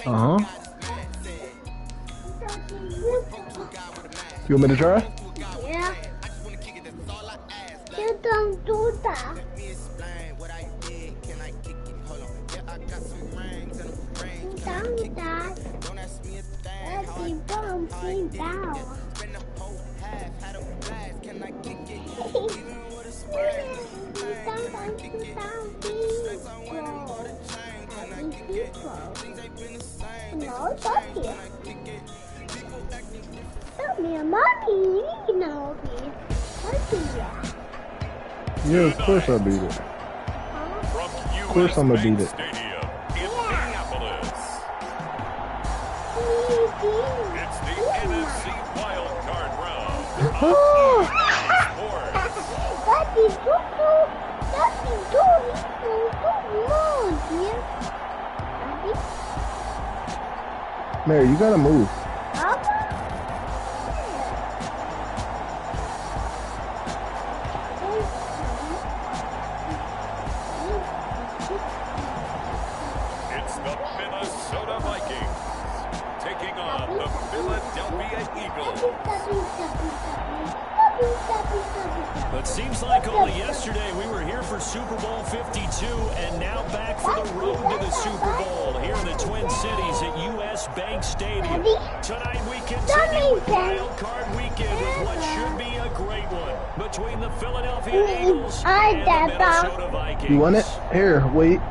Uh-huh. You want me to try? Yeah. You don't do that. Don't that. Let me bump me down. No, don't you? Tell me, mommy, you know me. Yeah, of course I beat it. Of course I'm gonna beat it. It's the NFC wildcard round. Mary, you gotta move. It's the Minnesota Vikings taking on the Philadelphia Eagles. But seems like only yesterday we were here for Super Bowl 52 and now back for the road to the Super Bowl here in the Twin Cities at US Bank Stadium. Tonight we continue with Wild Card Weekend with what should be a great one between the Philadelphia Eagles and the Minnesota Vikings. You want it? Here, wait.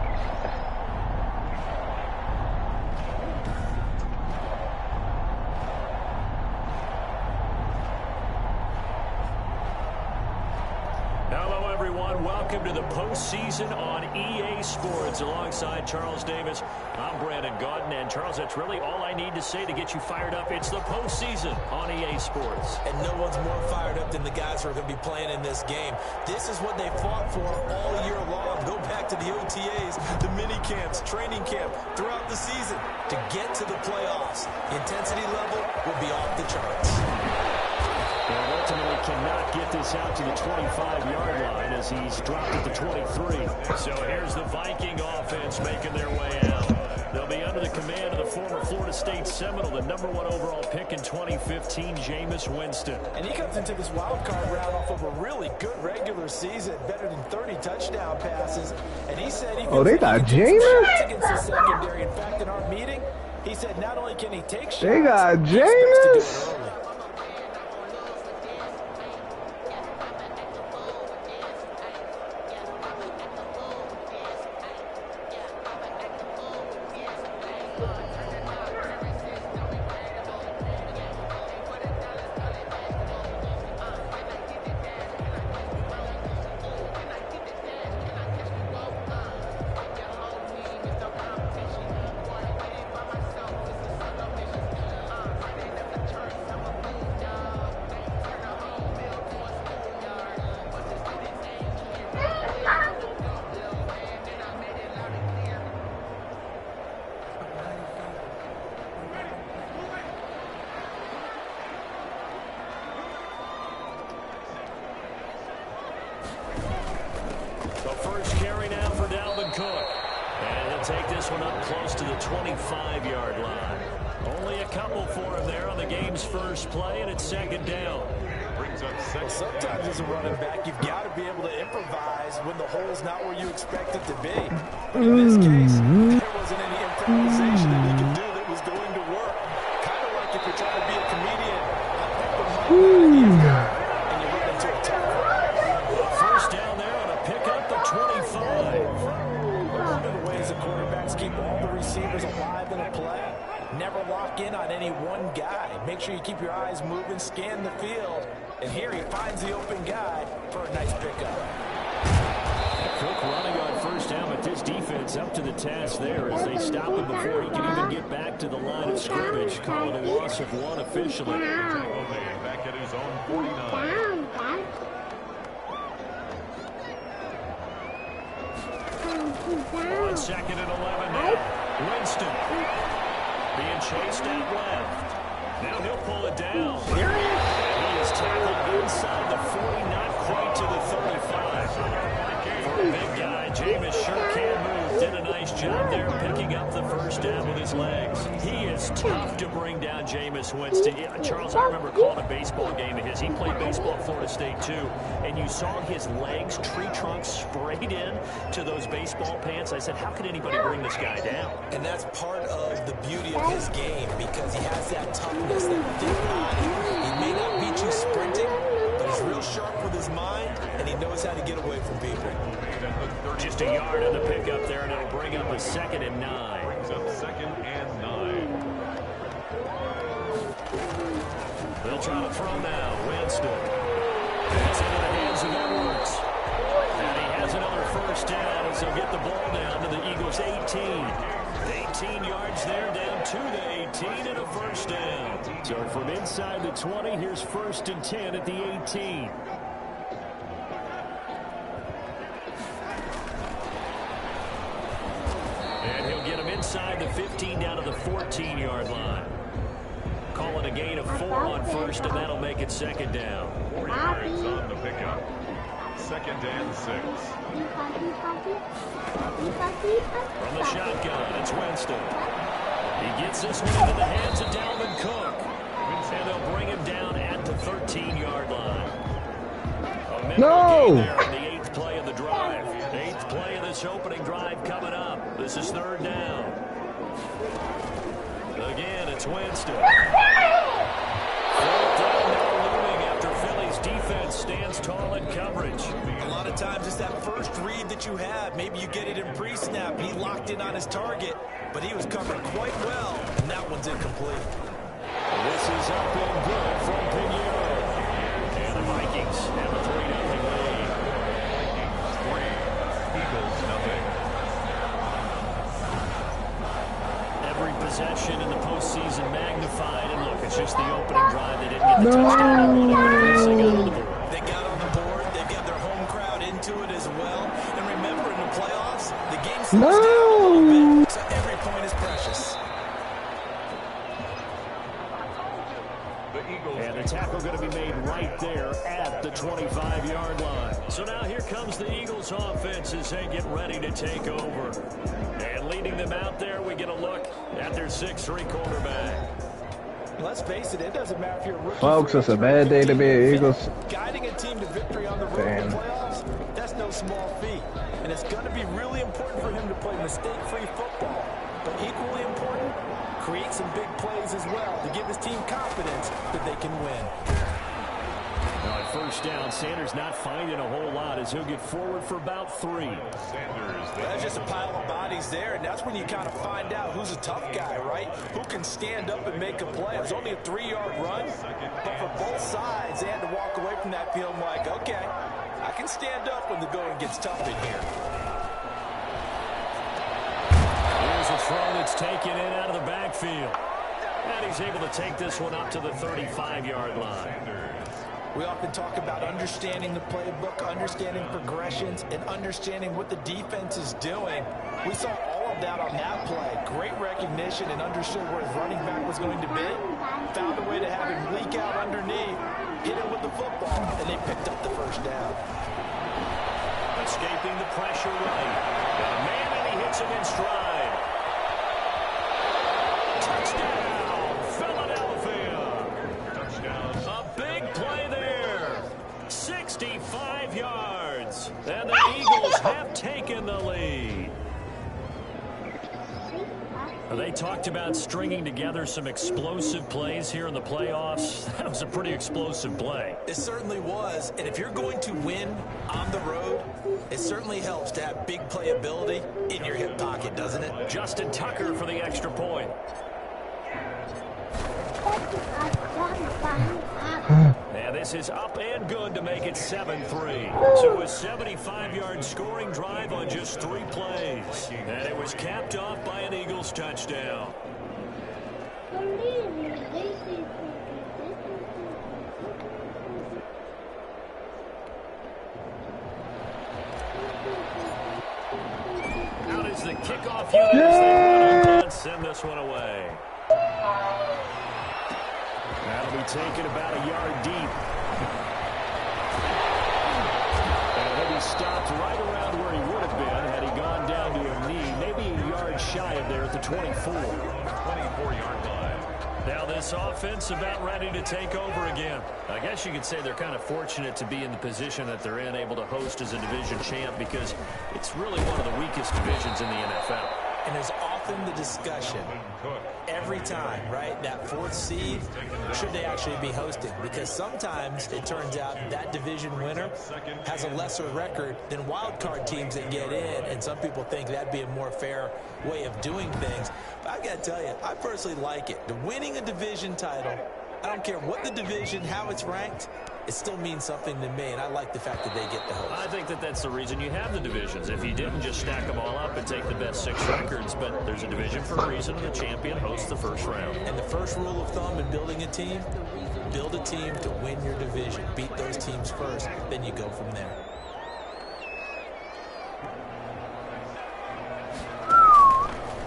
Hello, everyone. Welcome to the postseason on EA Sports. Alongside Charles Davis, I'm Brandon Gaudin. And, Charles, that's really all I need to say to get you fired up. It's the postseason on EA Sports. And no one's more fired up than the guys who are going to be playing in this game. This is what they fought for all year long. Go back to the OTAs, the mini camps, training camp, throughout the season to get to the playoffs. The intensity level will be off the charts. And ultimately cannot get this out to the 25-yard line as he's dropped at the 23. So here's the Viking offense making their way out. They'll be under the command of the former Florida State Seminole, the #1 overall pick in 2015, Jameis Winston. And he comes into this wild card round off of a really good regular season, better than 30 touchdown passes. And he said he they got Jameis against the secondary. In fact, in our meeting, he said not only can he take shots, They got he expects to do it Jameis. early. The first carry now for Dalvin Cook. And he'll take this one up close to the 25-yard line. Only a couple for him there on the game's first play, and it's second down. Brings up second. Sometimes as a running back, you've got to be able to improvise when the hole's not where you expect it to be. But in this case, there wasn't any improvisation that he could do that was going to work. Kind of like if you're trying to be a comedian, and you run into a tackle. First down there on a pickup at 25. One of the ways the quarterbacks keep all the receivers alive in a play, never lock in on any one guy. Make sure you keep your eyes moving, scan the field. And here he finds the open guy for a nice pickup. Cook running on first down, but this defense up to the task there as they stop him before he can even get back to the line of scrimmage, calling a loss of one officially. Back at his own 49. On second and 11 now. Winston being chased out left. Now he'll pull it down. Here he is. He is tackled inside the 40, not quite to the 35. For a big guy, Jameis sure can move. Did a nice job there picking up the first down with his his legs. He is tough to bring down, Jameis Winston. Charles, I remember calling a baseball game of his. He played baseball at Florida State, too. And you saw his legs, tree trunks sprayed in to those baseball pants. I said, how could anybody bring this guy down? And that's part of the beauty of his game because he has that toughness, that thick body. He may not beat you sprinting, but he's real sharp with his mind, and he knows how to get away from people. Just a yard on the pickup there, and it'll bring up a 2nd and 9. Brings up 2nd and 9. They'll try to throw now. Winston. It's into the hands of Edwards. And he has another first down as they'll get the ball down to the Eagles' 18. 18 yards there, down to the 18 and a first down. So from inside the 20, here's 1st and 10 at the 18. And he'll get him inside the 15 down to the 14-yard line. Call it a gain of 4 on 1st, and that'll make it 2nd down. 4 yards on the pickup. 2nd and 6. From the shotgun, it's Winston. He gets this one into the hands of Dalvin Cook. And they'll bring him down at the 13-yard line. A minute No! there in the 8th play of the drive. 8th play of this opening drive coming up. This is 3rd down. Again, it's Winston. 4th down now looming after Philly's defense stands tall in coverage. A lot of times it's that first read that you have. Maybe you get it in pre-snap. He locked in on his target, but he was covered quite well, and that one's incomplete. This is up and good from Pinheiro. And the Vikings have a 3-0 lead. Vikings 3, Eagles 0. Every possession in the postseason magnified. And look, it's just the opening drive. They didn't get the touchdown they wanted. They got on the board. They got on the board. They've got their home crowd into it as well. And remember, in the playoffs, the game slows down a little bit, so every point is precious. And the tackle going to be made right there at the 25-yard line. So now here comes the Eagles offense as they get ready to take over. And leading them out there, we get a look at their 6'3" quarterback. Let's face it, it doesn't matter if you're a rookie. Folks, it's a bad day to be an Eagles. Guiding a team to victory on the road in the playoffs, that's no small feat. And it's going to be really important for him to play mistake-free football. But equally important, create some big plays as well to give his team confidence that they can win. Now at 1st down, Sanders not finding a whole lot as he'll get forward for about 3. Sanders. That's just a pile of bodies there, and that's when you kind of find out who's a tough guy, right? Who can stand up and make a play. It was only a 3-yard run, but for both sides, they had to walk away from that field like, okay, I can stand up when the going gets tough in here. Here's a throw that's taken in out of the backfield. And he's able to take this one up to the 35-yard line. We often talk about understanding the playbook, understanding progressions, and understanding what the defense is doing. We saw all of that on that play. Great recognition and understood where his running back was going to be. Found a way to have him leak out underneath, hit him with the football, and they picked up the 1st down. Escaping the pressure right. Got a man, and he hits him in stride. Touchdown, Philadelphia. Touchdown. A big play there. 65 yards. And the Eagles have taken the lead. They talked about stringing together some explosive plays here in the playoffs. That was a pretty explosive play. It certainly was, and if you're going to win on the road, it certainly helps to have big playability in your hip pocket, doesn't it? Justin Tucker for the extra point. And this is up and good to make it 7-3. So a 75-yard scoring drive on just 3 plays. And it was capped off by an Eagles touchdown. Out is the kickoff unit as they run and send this one away. That'll be taken about a yard deep. And he'll be stopped right around where he would have been had he gone down to a knee, maybe a yard shy of there. at the 24. 24-yard line. Now this offense about ready to take over again. I guess you could say they're kind of fortunate to be in the position that they're in, able to host as a division champ, because it's really one of the weakest divisions in the NFL. And there's often the discussion every time, right, that fourth seed, should they actually be hosting? Because sometimes it turns out that division winner has a lesser record than wild card teams that get in, and some people think that'd be a more fair way of doing things. But I got to tell you, I personally like it. The winning a division title, I don't care what the division, how it's ranked, it still means something to me, and I like the fact that they get to host. I think that that's the reason you have the divisions. If you didn't, just stack them all up and take the best 6 records. But there's a division for a reason, and the champion hosts the first round. And the first rule of thumb in building a team, build a team to win your division. Beat those teams first, then you go from there.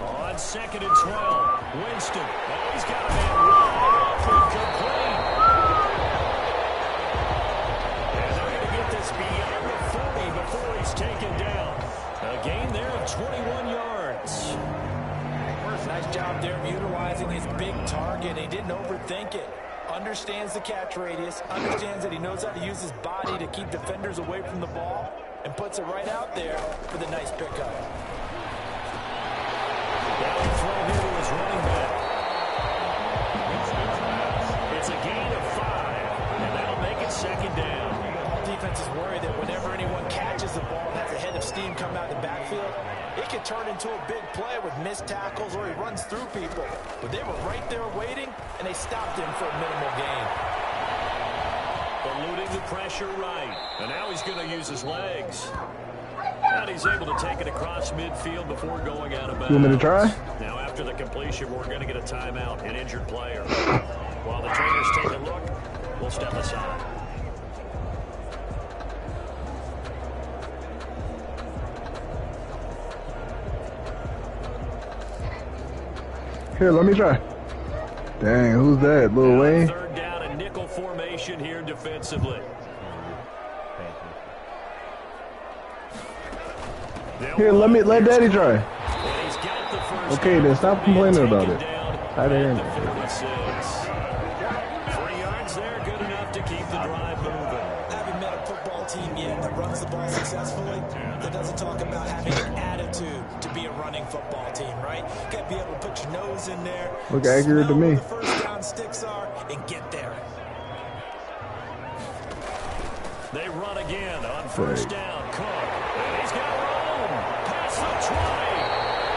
On 2nd and 12, Winston. Oh, he's got a man wide open, complete. Beyond the 40 before he's taken down. A gain there of 21 yards. Nice job there of utilizing his big target. He didn't overthink it. Understands the catch radius. Understands that he knows how to use his body to keep defenders away from the ball. And puts it right out there for the nice pickup. Down the throw here to his running back. It's a gain of 5. And that'll make it 2nd down. Defense is worried that whenever anyone catches the ball and has a head of steam come out of the backfield, it can turn into a big play with missed tackles or he runs through people. But they were right there waiting, and they stopped him for a minimal gain. Eluding the pressure right. And now he's going to use his legs. And he's able to take it across midfield before going out of bounds. You want me to try? Now after the completion, we're going to get a timeout, an injured player. While the trainers take a look, we'll step aside. Here, let me try. Dang, who's that? Lil Wayne? 3rd down and nickel formation here defensively. Here, let Daddy try. Okay, then stop complaining about it. I didn't. 3 yards there, good enough to keep the drive moving. Haven't met a football team yet that runs the ball successfully, that doesn't talk about having an attitude to be a running football team, right? You got to be able to put your nose in there. Look accurate to me. Where the first down sticks are and get there. They run again on 1st down. Cook. And he's got room. Past the 20.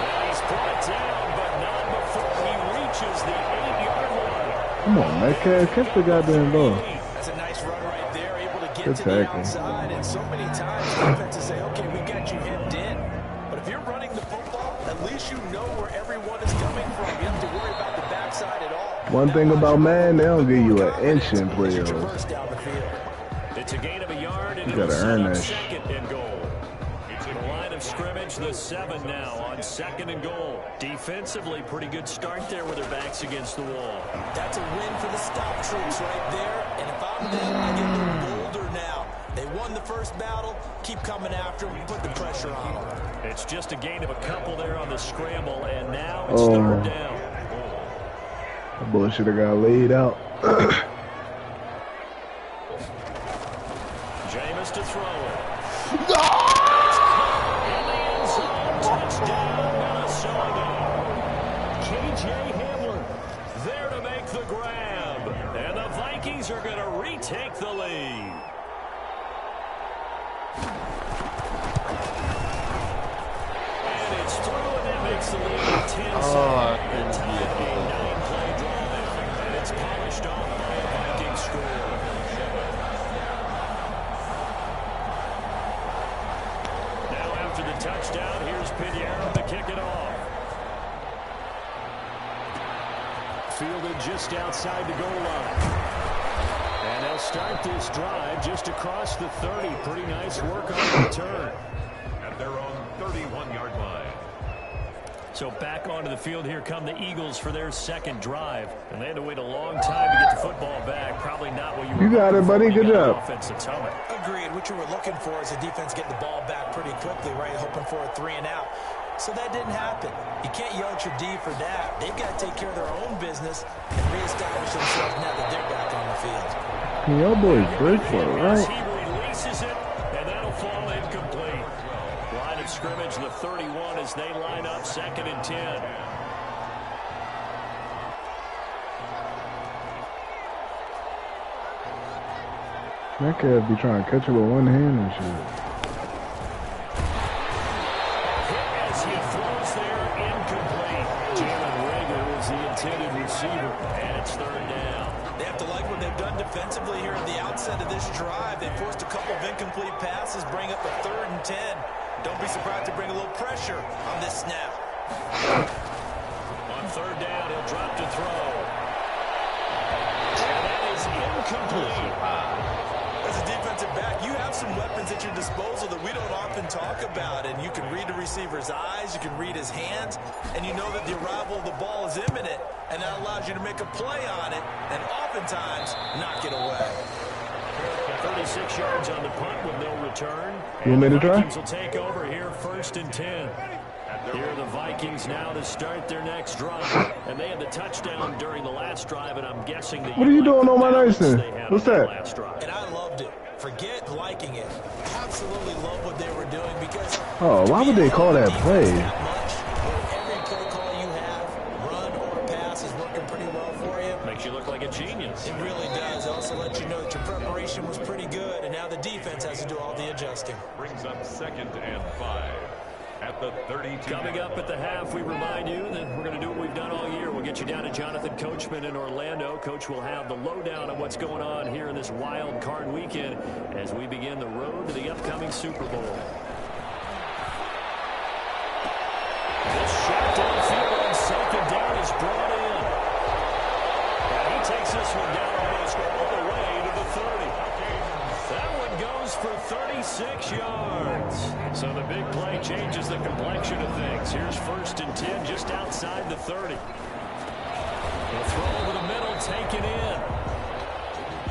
And he's brought down, but not before he reaches the 8-yard line. Come on, man. Catch the goddamn ball. That's a nice run right there. Able to get to the outside. And so many times defenses say, okay, we got you hemmed in. But if you're running the football, at least you know where everyone is coming from. You don't have to worry about the backside at all. One thing about Madden, they don't give you an inch in playoffs. It's a gain of a yard, and you gotta earn that. 2nd and goal. It's in the line of scrimmage, the 7 now on 2nd and goal. Defensively, pretty good start there with their backs against the wall. That's a win for the stop troops right there. And if I'm them, I get a little bolder now. They won the first battle. Keep coming after them. Put the pressure on them. It's just a gain of a couple there on the scramble, and now it's 3rd down. That boy should have got laid out. Jameis to throw it. Touchdown, Minnesota. K.J. Hamler there to make the grab. And the Vikings are going to retake the lead. And it's through, and that makes the lead 10-7. Tie game, 9-play drive. And it's polished off by a Viking score. Touchdown. Here's Pinheiro to kick it off. Fielded just outside the goal line. And they'll start this drive just across the 30. Pretty nice work on the return. At their own 31-yard line. So back onto the field here come the Eagles for their 2nd drive. And they had to wait a long time to get the football back. Probably not what you were You got it, buddy. Good job. Offensive summit. Agreed. What you were looking for is the defense getting the ball back pretty quickly, right? Hoping for a 3-and-out. So that didn't happen. You can't yell at your D for that. They've got to take care of their own business and reestablish themselves now that they're back on the field. Can your boys break for it, right? He releases it, and that'll fall incomplete. Line of scrimmage, the 31 as they line up 2nd and 10. That kid be trying to catch it with one hand and shit. As he throws there, incomplete. Jalen Rager is the intended receiver, and it's 3rd down. They have to like what they've done defensively here at the outset of this drive. They forced a couple of incomplete passes, bring up a 3rd and 10. Don't be surprised to bring a little pressure on this snap. On 3rd down, he'll drop to throw. And that is incomplete. As a defensive back, you have some weapons at your disposal that we don't often talk about. And you can read the receiver's eyes, you can read his hands, and you know that the arrival of the ball is imminent. And that allows you to make a play on it and oftentimes knock it away. 36 yards on the punt with no return. You want me to try? Vikings will take over here 1st and 10. Here are the Vikings now to start their next drive. And they had the touchdown during the last drive, and I'm guessing that What are you doing on my nice then? What's that? And I loved it. Forget liking it. Absolutely love what they were doing because... Oh, why would they call that play? That much, every play call you have, run or pass, is working pretty well for you. Makes you look like a genius. It really does. Also let you know that your preparation was pretty good, and now the defense has to do all the adjusting. Brings up 2nd and 5 at the 32. Coming up at the half, we remind you that we're going to do what we've done all year. We'll get you down to Jonathan Coachman in Orlando. Coach will have the lowdown on what's going on here in this wild card weekend as we begin the road to the upcoming Super Bowl. This shot downfield on 2nd down is brought in. And he takes this one down almost all the way to the 30. That one goes for 36 yards. So the big play changes the complexion of things. Here's 1st and 10 just outside the 30. The throw over the middle, taken in.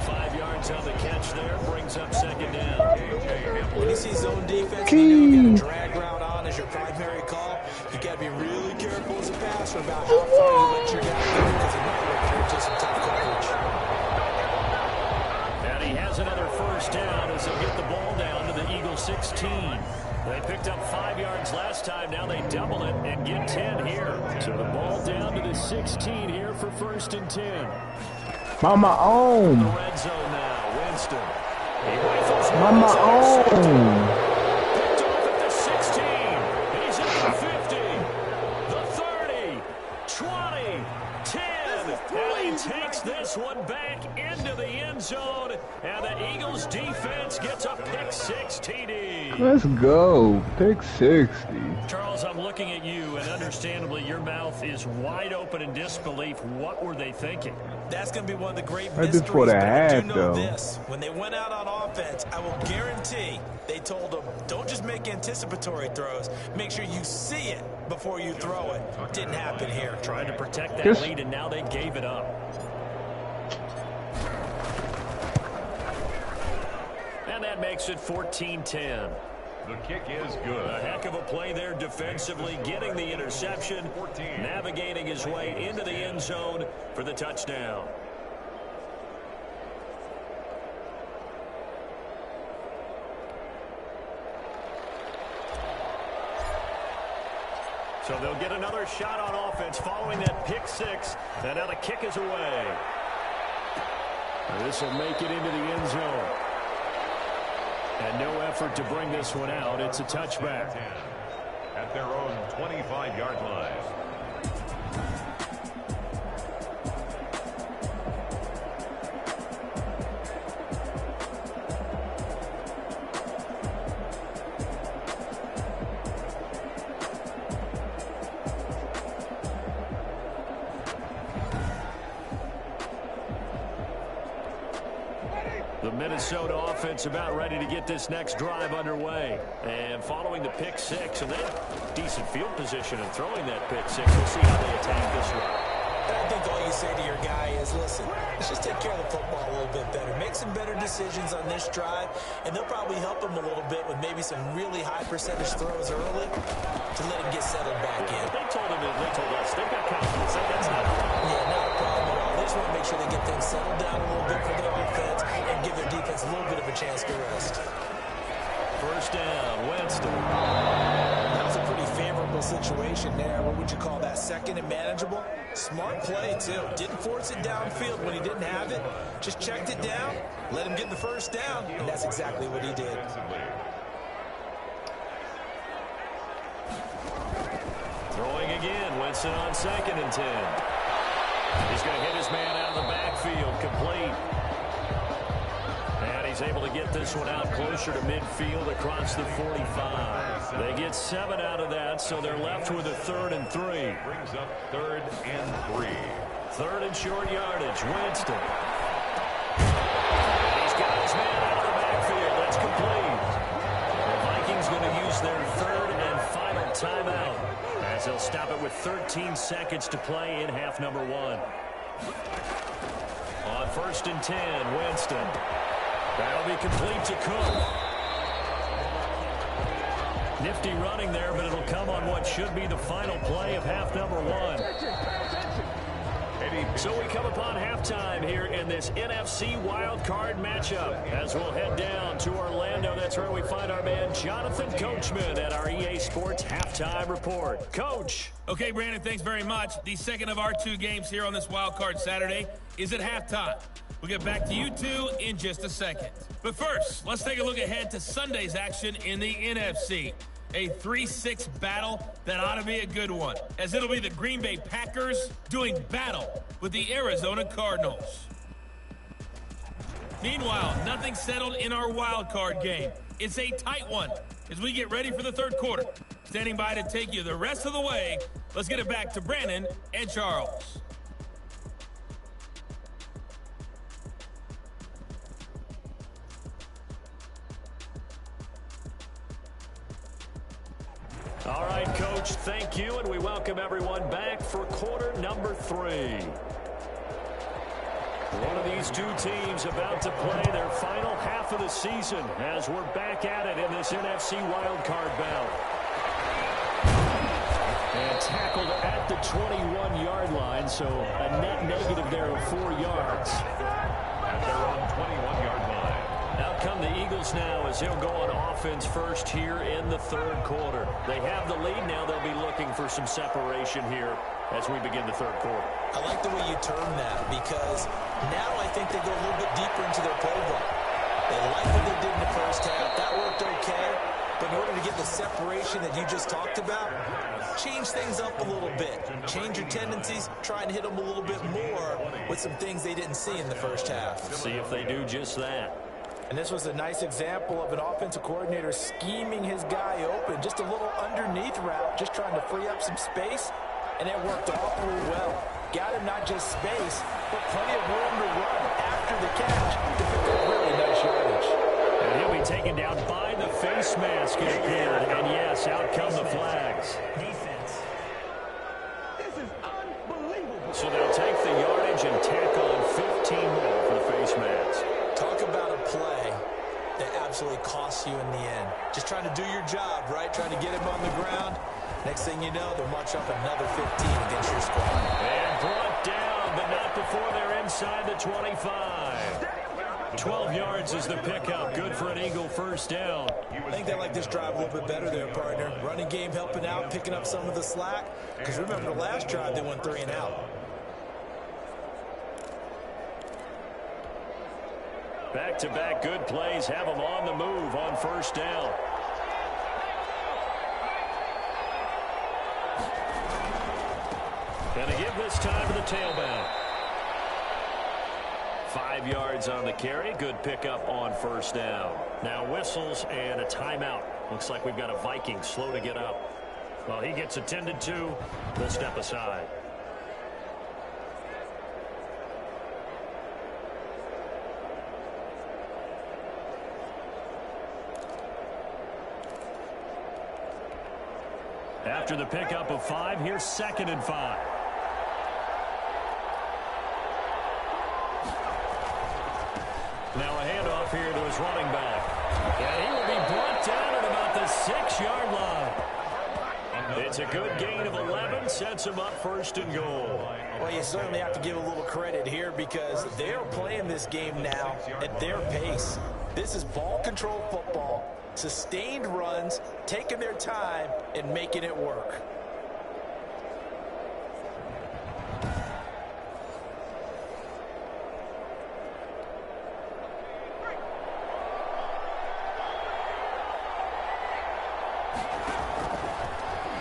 5 yards on the catch there, brings up 2nd down. When you see zone defense, you know you got a drag route on as your primary call. You got to be really careful as a passer about how far you let your guy go because it might work into some tough coverage. And he has another 1st down as he'll get the ball down to the Eagles 16. They picked up 5 yards last time. Now they double it and get 10 here. So the ball down to the 16 here for 1st and 10. Mama on. The red zone now. Winston. He rifles Mama on. Picked off at the 16. He's at the 50. The 30. 20. 10. And he takes this one back into the end zone. And the Eagles defense gets a pick-6 TD. Let's go. Pick 60. Charles, I'm looking at you, and understandably, your mouth is wide open in disbelief. What were they thinking? That's going to be one of the great Right mysteries, before the but I half, do know though. this. When they went out on offense, I will guarantee they told them, don't just make anticipatory throws. Make sure you see it before you throw it. Didn't happen here. Trying to protect that Yes. lead, and now they gave it up. And that makes it 14-10. The kick is good. A heck of a play there defensively, getting the interception, navigating his way into the end zone for the touchdown. So they'll get another shot on offense following that pick-6, and now the kick is away. This will make it into the end zone. And no effort to bring this one out. It's a touchback. At their own 25-yard line. The Minnesota offense about ready to get this next drive underway. And following the pick-6, and they have decent field position in throwing that pick-6. We'll see how they attack this one. I think all you say to your guy is, listen, let's just take care of the football a little bit better. Make some better decisions on this drive, and they'll probably help him a little bit with maybe some really high percentage throws early to let him get settled back in. They told us they've got confidence. That's not a problem. Yeah, not a problem at all. They just want to make sure they get things settled down a little bit for their offense and give their defense a little bit of a chance to rest. First down, Winston. That was a pretty favorable situation there. What would you call that? Second and manageable? Smart play, too. Didn't force it downfield when he didn't have it. Just checked it down, let him get the first down, and that's exactly what he did. Throwing again, Winston on 2nd and 10. He's going to hit his man out of the backfield, complete. And he's able to get this one out closer to midfield across the 45. They get 7 out of that, so they're left with a 3rd and 3. Brings up 3rd and 3. 3rd and short yardage, Winston. He's got his man out of the backfield. That's complete. The Vikings going to use their 3rd and final timeout, as they'll stop it with 13 seconds to play in half number 1. On 1st and 10, Winston. That'll be complete to Cook. Nifty running there, but it'll come on what should be the final play of half number 1. So we come upon halftime here in this NFC wildcard matchup, as we'll head down to Orlando. That's where we find our man Jonathan Coachman at our EA Sports Halftime Report. Coach. Okay, Brandon, thanks very much. The second of our 2 games here on this wildcard Saturday is at halftime. We'll get back to you two in just a second. But first, let's take a look ahead to Sunday's action in the NFC. A 3-6 battle that ought to be a good one, as it'll be the Green Bay Packers doing battle with the Arizona Cardinals. Meanwhile, nothing settled in our wild card game. It's a tight one as we get ready for the 3rd quarter. Standing by to take you the rest of the way, let's get it back to Brandon and Charles. All right, Coach, thank you, and we welcome everyone back for quarter number 3. One of these 2 teams about to play their final half of the season as we're back at it in this NFC wildcard bout. And tackled at the 21-yard line, so a net negative there of 4 yards. At their own 21-yard line. Out come the Eagles now as they'll go on offense first here in the 3rd quarter. They have the lead now. They'll be looking for some separation here as we begin the 3rd quarter. I like the way you term that, because now I think they go a little bit deeper into their playbook. They like what they did in the first half. That worked okay. But in order to get the separation that you just talked about, change things up a little bit. Change your tendencies. Try and hit them a little bit more with some things they didn't see in the first half. See if they do just that. And this was a nice example of an offensive coordinator scheming his guy open. Just a little underneath route, just trying to free up some space. And it worked awfully well. Got him not just space, but plenty of room to run after the catch to pick up really nice yardage. And he'll be taken down by the face mask, it appeared. And yes, out come the flags. Defense. This is unbelievable. So they'll take the yardage and tack on 15 more for the face mask. Talk about a play that absolutely costs you in the end. Just trying to do your job, right? Trying to get him on the ground. Next thing you know, they'll march up another 15 against your squad. And brought down, but not before they're inside the 25. 12 yards is the pickup. Good for an Eagle first down. I think they like this drive a little bit better there, partner. Running game helping out, picking up some of the slack. Because remember, the last drive, they went 3 and out. Back-to-back good plays have them on the move on first down. Going to give this time to the tailback. 5 yards on the carry. Good pickup on first down. Now whistles and a timeout. Looks like we've got a Viking slow to get up. Well, he gets attended to. We'll step aside. After the pickup of 5, here's 2nd and 5. Now a handoff here to his running back. And he will be brought down at about the 6-yard line. It's a good gain of 11, sets him up first and goal. Well, you certainly have to give a little credit here because they're playing this game now at their pace. This is ball control football, sustained runs, taking their time and making it work.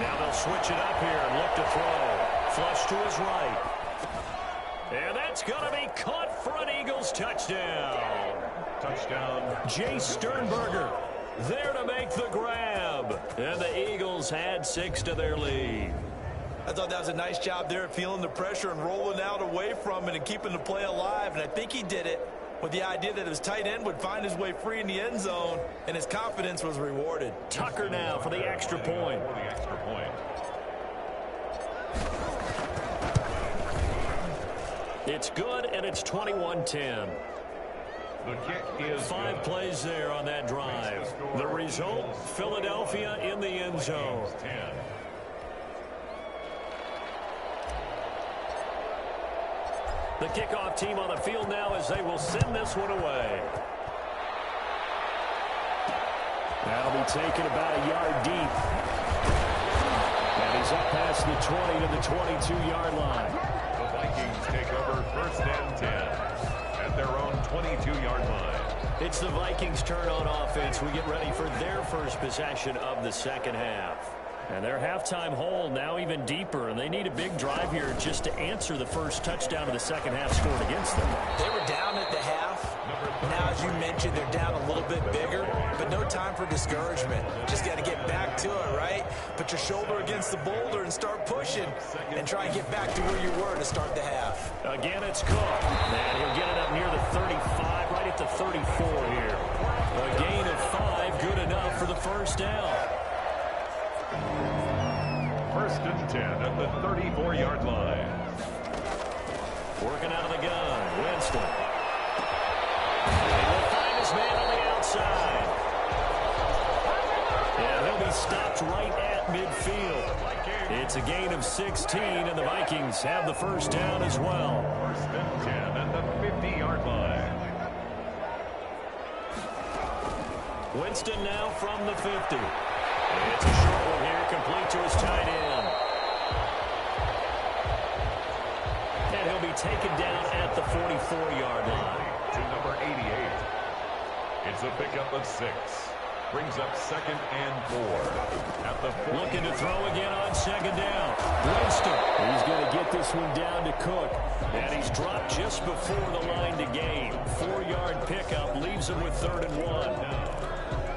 Now they'll switch it up here and look to throw. Flush to his right. And that's going to be caught for an Eagles touchdown. Touchdown. Jay Sternberger there to make the grab. And the Eagles add 6 to their lead. I thought that was a nice job there of feeling the pressure and rolling out away from it and keeping the play alive. And I think he did it with the idea that his tight end would find his way free in the end zone, and his confidence was rewarded. Tucker now for the extra point. It's good, and it's 21-10. The kick is 5 plays there on that drive. The result, Philadelphia in the end zone. 10. The kickoff team on the field now as they will send this one away. That'll be taken about a yard deep. And he's up past the 20 to the 22-yard line. The Vikings take over first and 10 at their own 22-yard line. It's the Vikings' turn on offense. We get ready for their first possession of the second half. And their halftime hole now even deeper, and they need a big drive here just to answer the first touchdown of the second half scored against them. They were down at the half. Now, as you mentioned, they're down a little bit bigger, but no time for discouragement. Just got to get back to it, right? Put your shoulder against the boulder and start pushing and try and get back to where you were to start the half. Again, it's Cook. And he'll get it up near the 35, right at the 34 here. A gain of 5, good enough for the first down. First and 10 at the 34-yard line. Working out of the gun, Winston. And he'll find his man on the outside. And he'll be stopped right at midfield. It's a gain of 16, and the Vikings have the first down as well. First and 10 at the 50-yard line. Winston now from the 50. It's a short one here, complete to his tight end. And he'll be taken down at the 44-yard line. To number 88. It's a pickup of 6. Brings up second and 4. At the 40. Looking to throw again on second down. Winston. He's going to get this one down to Cook. And he's dropped just before the line to gain. 4-yard pickup leaves him with 3rd and 1.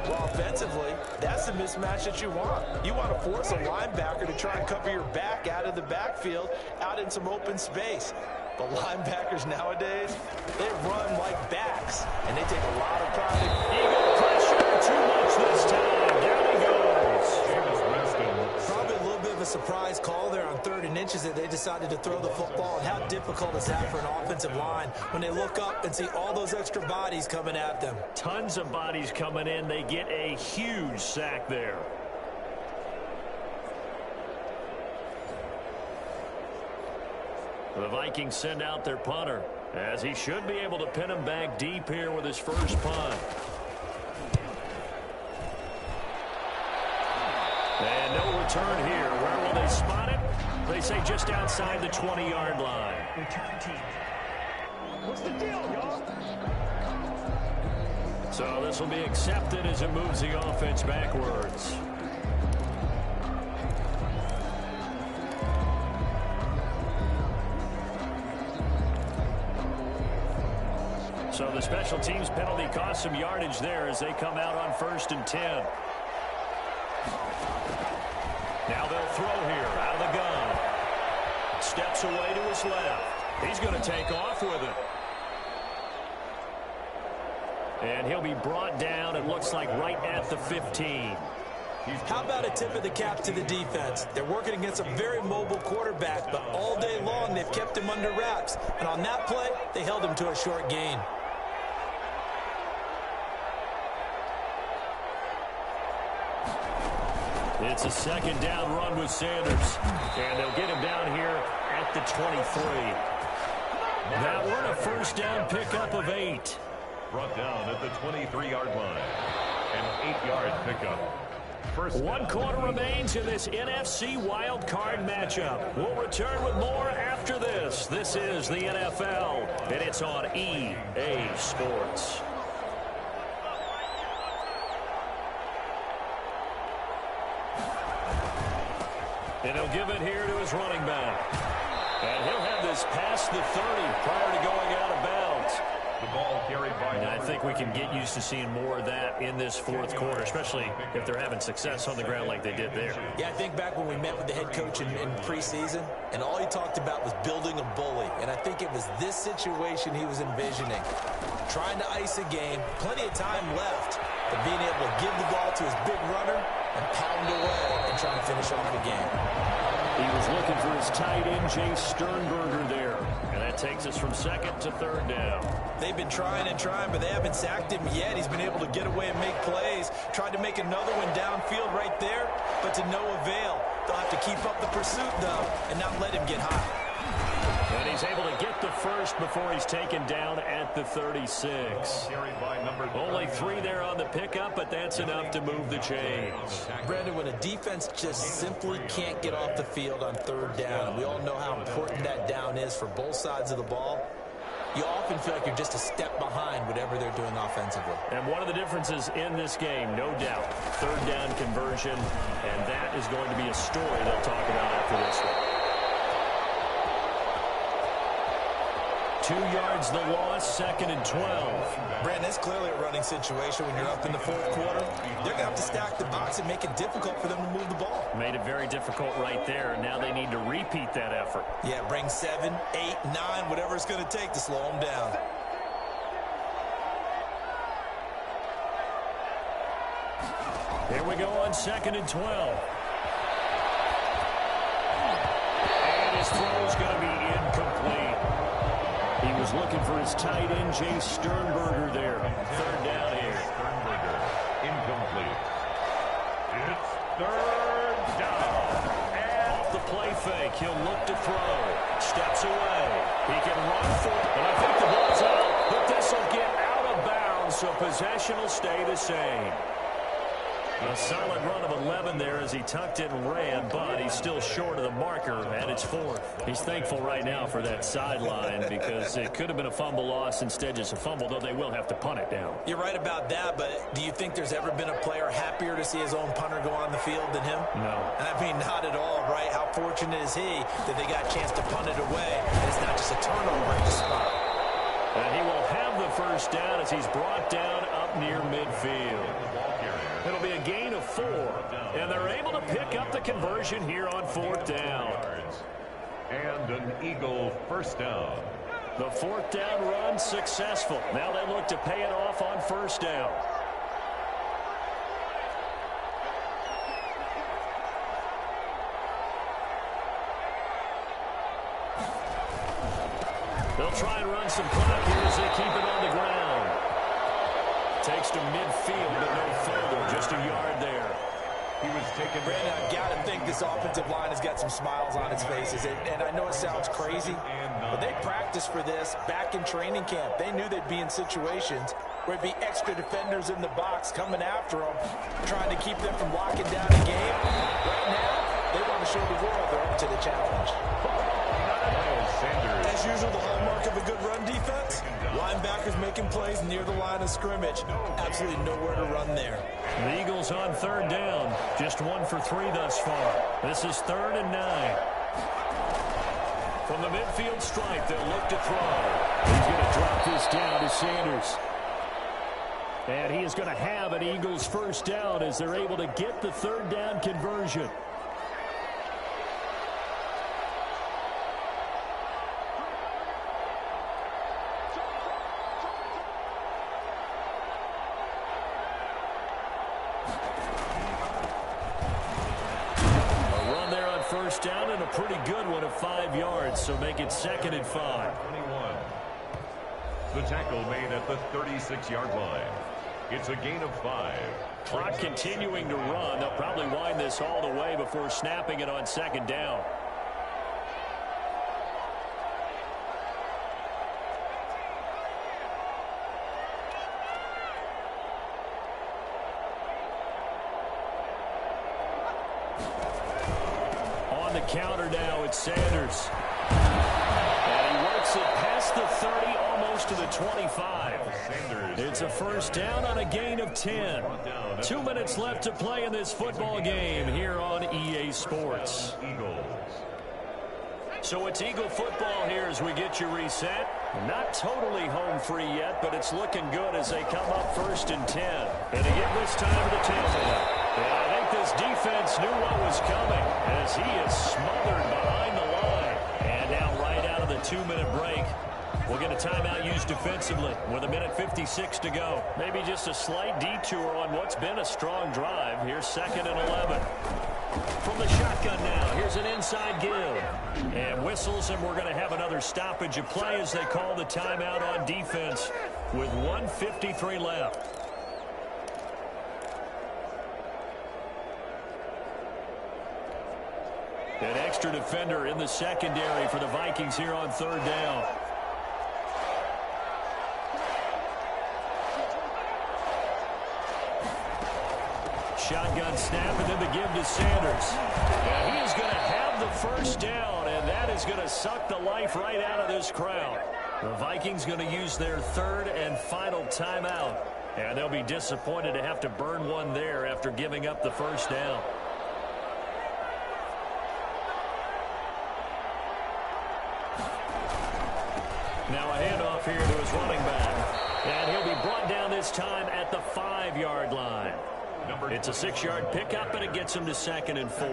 Well, offensively, that's the mismatch that you want. You want to force a linebacker to try and cover your back out of the backfield, out in some open space. The linebackers nowadays, they run like backs, and they take a lot of pride. Eagle pressure, too much this time. Down he goes. Probably a little bit of a surprise call there on 3rd and inches that they decided to throw the football. And how difficult is that for an offensive line when they look up and see all those extra bodies coming at them? Tons of bodies coming in. They get a huge sack there. The Vikings send out their punter, as he should be able to pin him back deep here with his first punt. And no return here. Where will they spot it? They say just outside the 20-yard line. Return team. What's the deal, y'all? So this will be accepted as it moves the offense backwards. So the special teams penalty cost some yardage there as they come out on 1st and 10. Now they'll throw here out of the gun. Steps away to his left. He's going to take off with it. And he'll be brought down, it looks like, right at the 15. How about a tip of the cap to the defense? They're working against a very mobile quarterback, but all day long they've kept him under wraps. And on that play, they held him to a short gain. It's a second down run with Sanders. And they'll get him down here at the 23. That one a first down pickup of 8. Brought down at the 23-yard line. An 8-yard pickup. First One down. quarter remains in this NFC wildcard matchup. We'll return with more after this. This is the NFL, and it's on EA Sports. And he'll give it here to his running back. And he'll have this past the 30 prior to going out of bounds. The ball carried by. And I think we can get used to seeing more of that in this fourth quarter, especially if they're having success on the ground like they did there. Yeah, I think back when we met with the head coach in preseason, and all he talked about was building a bully. And I think it was this situation he was envisioning. Trying to ice a game, plenty of time left, but being able to give the ball to his big runner and pound away and try to finish off the game. He was looking for his tight end, Jay Sternberger, there. And that takes us from second to third down. They've been trying and trying, but they haven't sacked him yet. He's been able to get away and make plays. Tried to make another one downfield right there, but to no avail. They'll have to keep up the pursuit, though, and not let him get high. And he's able to get the first before he's taken down at the 36. Only 3 there on the pickup, but that's enough to move the chains. Brandon, when a defense just simply can't get off the field on third down, and we all know how important that down is for both sides of the ball, you often feel like you're just a step behind whatever they're doing offensively. And one of the differences in this game, no doubt, third down conversion, and that is going to be a story they'll talk about after this one. 2 yards the loss, second and 12. Brandon, that's clearly a running situation when you're up in the fourth quarter. They're going to have to stack the box and make it difficult for them to move the ball. Made it very difficult right there. Now they need to repeat that effort. Yeah, bring 7, 8, 9, whatever it's going to take to slow them down. Here we go on second and 12. And his throw's going to be incomplete. He was looking for his tight end, Jay Sternberger, there. Third down here. Sternberger, incomplete. It's third down. Off the play fake, he'll look to throw. Steps away. He can run for it. And I think the ball's out, but this will get out of bounds, so possession will stay the same. A solid run of 11 there as he tucked it and ran, but he's still short of the marker, and it's fourth. He's thankful right now for that sideline because it could have been a fumble loss, instead just a fumble, though they will have to punt it down. You're right about that, but do you think there's ever been a player happier to see his own punter go on the field than him? No. And I mean, not at all, right? How fortunate is he that they got a chance to punt it away, and it's not just a turnover in the spot. And he will have the first down as he's brought down up near midfield. It'll be a gain of 4, and they're able to pick up the conversion here on fourth down. And an Eagle first down. The fourth down run successful. Now they look to pay it off on first down. They'll try and run some clock here as they keep it on the ground. Takes to midfield, but no further. Just a yard there. He was taken. Brandon, I've got to think this offensive line has got some smiles on its faces. And I know it sounds crazy, but they practiced for this back in training camp. They knew they'd be in situations where it'd be extra defenders in the box coming after them, trying to keep them from locking down a game. Right now, they want to show the world they're up to the challenge. As usual, the hallmark of a good run defense, linebackers making plays near the line of scrimmage. Absolutely nowhere to run there. The Eagles on third down. Just 1 for 3 thus far. This is 3rd and 9. From the midfield stripe, they'll look to throw. He's going to drop this down to Sanders. And he is going to have an Eagles first down as they're able to get the third down conversion. First down and a pretty good one of 5 yards, so make it 2nd and 5. 21. The tackle made at the 36-yard line. It's a gain of 5. Clock continuing to run. They'll probably wind this all the way before snapping it on second down. On the counter now, it's Sanders. And he works it past the 30, almost to the 25. It's a first down on a gain of 10. 2 minutes left to play in this football game here on EA Sports. So it's Eagle football here as we get you reset. Not totally home free yet, but it's looking good as they come up 1st and 10. And again this time to the tailback. And I think this defense knew what was coming as he is smothered behind the line. And now right out of the 2-minute break, we'll get a timeout used defensively with 1:56 to go. Maybe just a slight detour on what's been a strong drive. Here's 2nd and 11. From the shotgun now, here's an inside give. And whistles, and we're going to have another stoppage of play as they call the timeout on defense with 1:53 left. An extra defender in the secondary for the Vikings here on 3rd down. Shotgun snap, and then the give to Sanders. And he is going to have the first down, and that is going to suck the life right out of this crowd. The Vikings going to use their 3rd and final timeout, and they'll be disappointed to have to burn one there after giving up the first down. Now a handoff here to his running back, and he'll be brought down this time at the 5-yard line. It's a 6-yard pickup, and it gets him to 2nd and 4.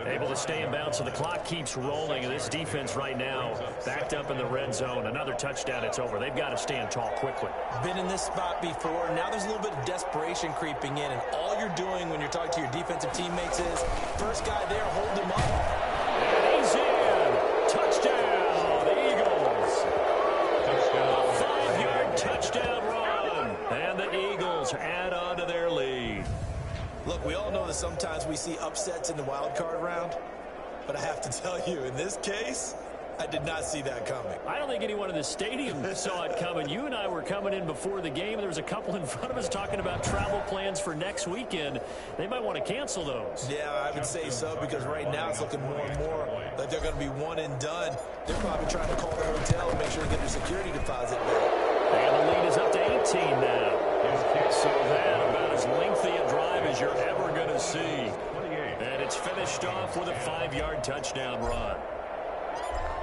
Able to stay in bounds, so the clock keeps rolling, and this defense right now backed up in the red zone. Another touchdown, it's over. They've got to stand tall quickly. Been in this spot before. Now there's a little bit of desperation creeping in, and all you're doing when you're talking to your defensive teammates is, first guy there, hold him up. And he's in. Touchdown, the Eagles. A 5-yard touchdown run, and the Eagles add on to their lead. Look, we all know that sometimes we see upsets in the wild card round, but I have to tell you, in this case, I did not see that coming. I don't think anyone in the stadium saw it coming. You and I were coming in before the game, and there was a couple in front of us talking about travel plans for next weekend. They might want to cancel those. Yeah, I would say so, because right now it's looking more and more like they're going to be one and done. They're probably trying to call the hotel and make sure to get their security deposit back. And the lead is up to 18 now. So that about as lengthy a drive as you're ever going to see. And it's finished off with a 5-yard touchdown run.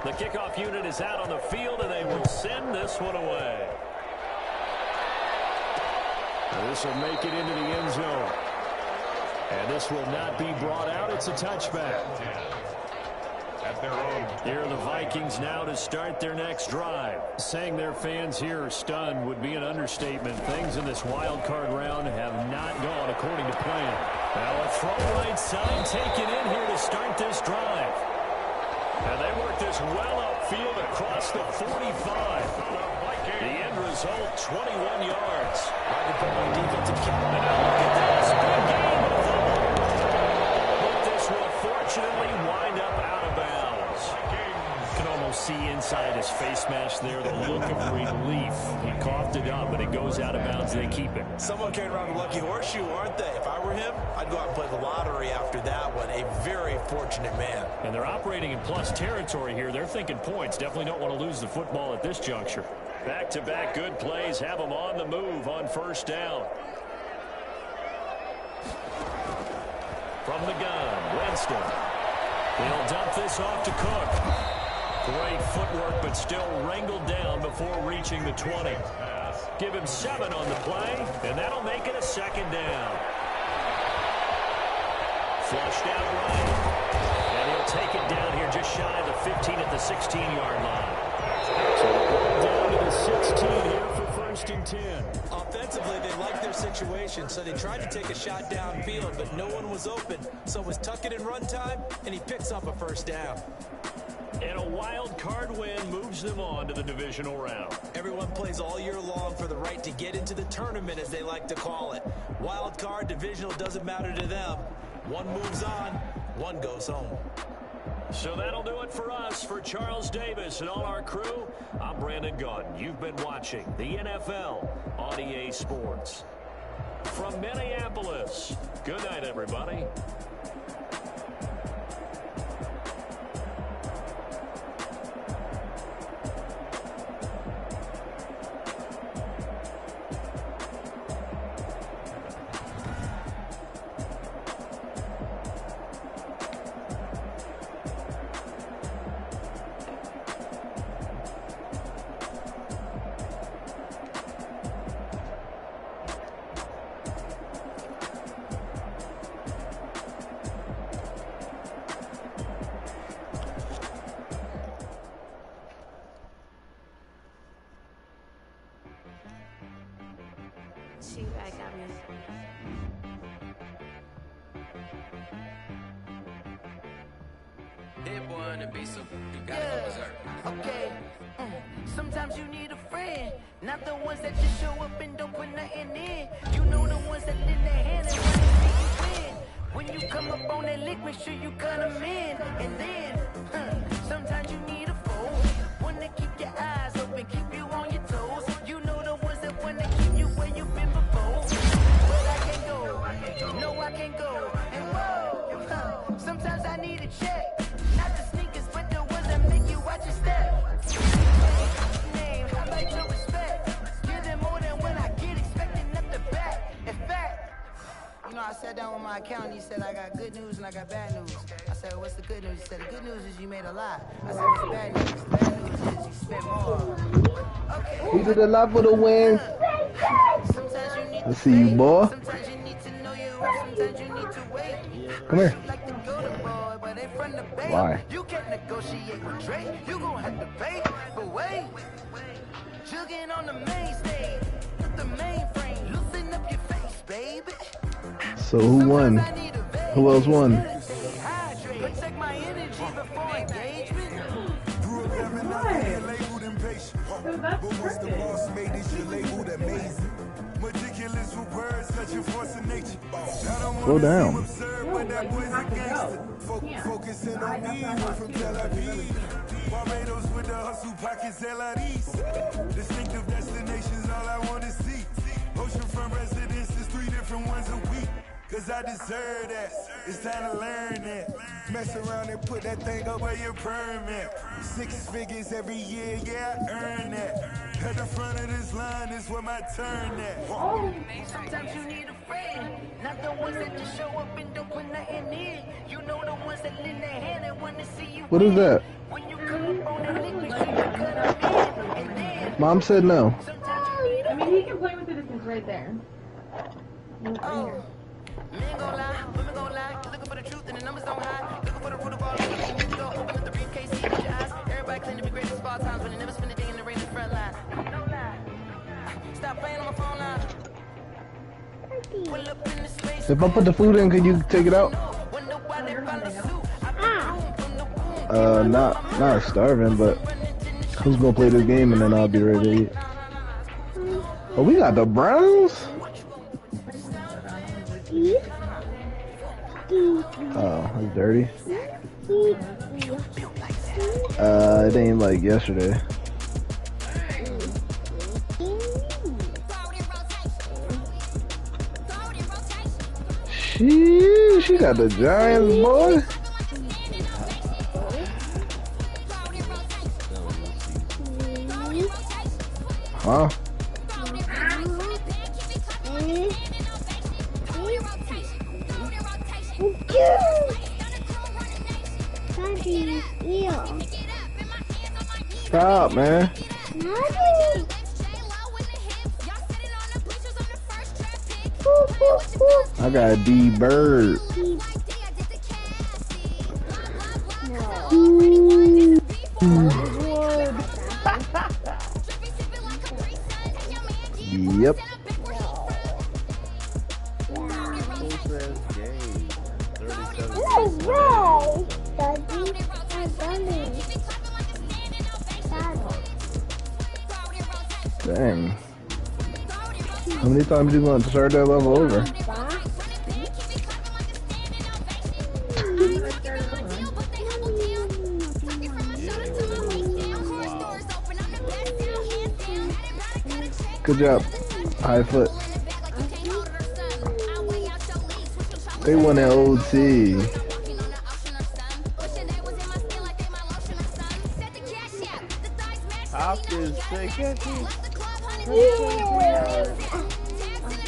The kickoff unit is out on the field, and they will send this one away. This will make it into the end zone. And this will not be brought out. It's a touchback. At their own. Here are the Vikings now to start their next drive. Saying their fans here are stunned would be an understatement. Things in this wild card round have not gone according to plan. Now a throw right side taken in here to start this drive. And they work this well upfield across the 45. The end result, 21 yards. I can put my defensive cap. And now look at this. Big game of the ball. But this will fortunately wind up out of bounds. You can almost see inside his face mask there the look of relief. He coughed it up, but it goes out of bounds. They keep it. Someone carrying around a lucky horseshoe, aren't they? If I were him, I'd go out and play the lottery after that one. A very fortunate man. And they're operating in plus territory here. They're thinking points. Definitely don't want to lose the football at this juncture. Back-to-back good plays have them on the move on first down. From the gun, Winston. He'll dump this off to Cook. Great footwork, but still wrangled down before reaching the 20. Give him 7 on the play, and that'll make it a second down. Flushed out right. And he'll take it down here just shy of the 15 at the 16-yard line. So we're down to the 16 here for 1st and 10. Offensively, they liked their situation, so they tried to take a shot downfield, but no one was open. So it was tuck it in run time, and he picks up a first down. And a wild card win moves moves them on to the divisional round. Everyone plays all year long for the right to get into the tournament, as they like to call it. Wild card, divisional, doesn't matter to them. One moves on, one goes home. So that'll do it for us. For Charles Davis and all our crew, I'm Brandon Gunn. You've been watching the NFL on EA Sports. From Minneapolis, good night, everybody. She back at me. Hit one and be so you gotta go berserk. Okay. Sometimes you need a friend, not the ones that just show up and don't put nothing in. You know the ones that lend their hand and want to see you win. When you come up on that lick, make sure you cut them in. And then, sometimes you need a foe, one to keep your eyes open, keep you on your toes. You know the ones that want to keep you where you've been before. But I can't go, no I can't go. And whoa, sometimes I need a check. Not the sneakers, but the ones that make you watch your step. Name, I like your respect. Give them more than when I get expecting at the back. In fact, you know, I sat down with my accountant. He said, I got good news and I got bad news. I said, well, what's the good news? He said, the good news is you made a lot. I said, what's the bad news? The bad news is you spent more. Okay. He did a lot for the win. Sometimes you need I see you, boy. Sometimes you need to know your worth. Sometimes you need to wait. Come here. Like the golden boy, but they from the bay. Why? You can't negotiate with Drake. You gon' have to pay. But wait, jugging on the main stage with the mainframe. Loosen up your face, baby. So who won? Who else won? Protect my energy before engagement. Grew up having nothing, labeled impatient. But once the boss made it, you labeled amazing. Meticulous with words, such a force of nature. Slow down. Absurd, but that boy's a gangster. Focusing on me, we're from Tel Aviv. Barbados with the hustle pockets, LRDs. Distinctive destinations, all I want to see. Oceanfront residences, 3 different ones a week. Cause I deserve that, it's time to learn that. Mess around and put that thing up where your permit. 6 figures every year, yeah, I earn that. At the front of this line is where my turn at. Sometimes you need a friend, not the ones that just show up and don't put nothing in. You know the ones that lend their hand and want to see you What is that? when you come up on that lick, make sure you cut them in. And then, Mom said no. sometimes you need a I mean, he can play with it if it's right there. oh. Men gon' lie, women gon' lie. Looking for the truth and the numbers don't hide. Looking for the root of all evil. You need to go open up the briefcase, see with your eyes. Everybody claim to be greatest of all times, but they never spend a day in the rain in the front line. No lie. Stop playing on my phone line. Pull up in the space. If I put the food in, can you take it out? Not starving, but who's gonna play this game and then I'll be ready to eat. Oh, we got the Browns? Oh, that's dirty. It ain't like yesterday. She got the Giants, boy. Huh? Stop, man. I got D Bird. Yep. Daddy, Dang. How many times you going to start that level over? Good job. High foot. They won an OT.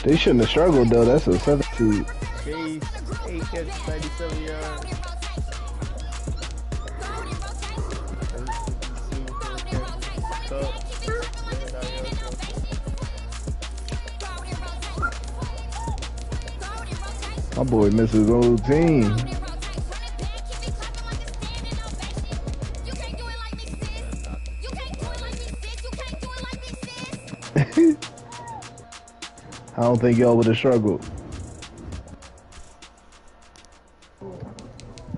They shouldn't have struggled though. That's a 7 seed. Chase, 8 catches, 97 yards. My boy missed his old team. I don't think y'all would have struggled.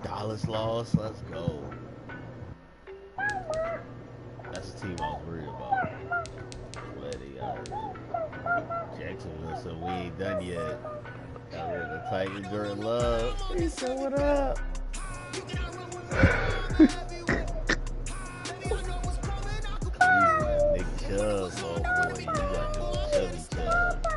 Dallas lost. Let's go. That's the team I was worried about. But they got Jacksonville, so we ain't done yet. Got rid of the Titans during love. He said, what up? Cleveland, Nick Chubb, oh boy, you got the chubby Chubb.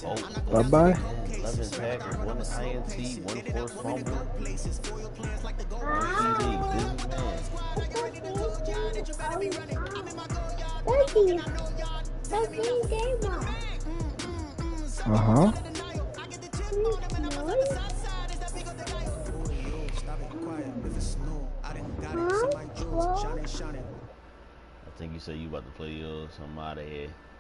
Oh, bye-bye. 11 tackles, 1 INT, 1 forced fumble. 1 Uh-huh. I think you said you about to play yours. I'm out of here.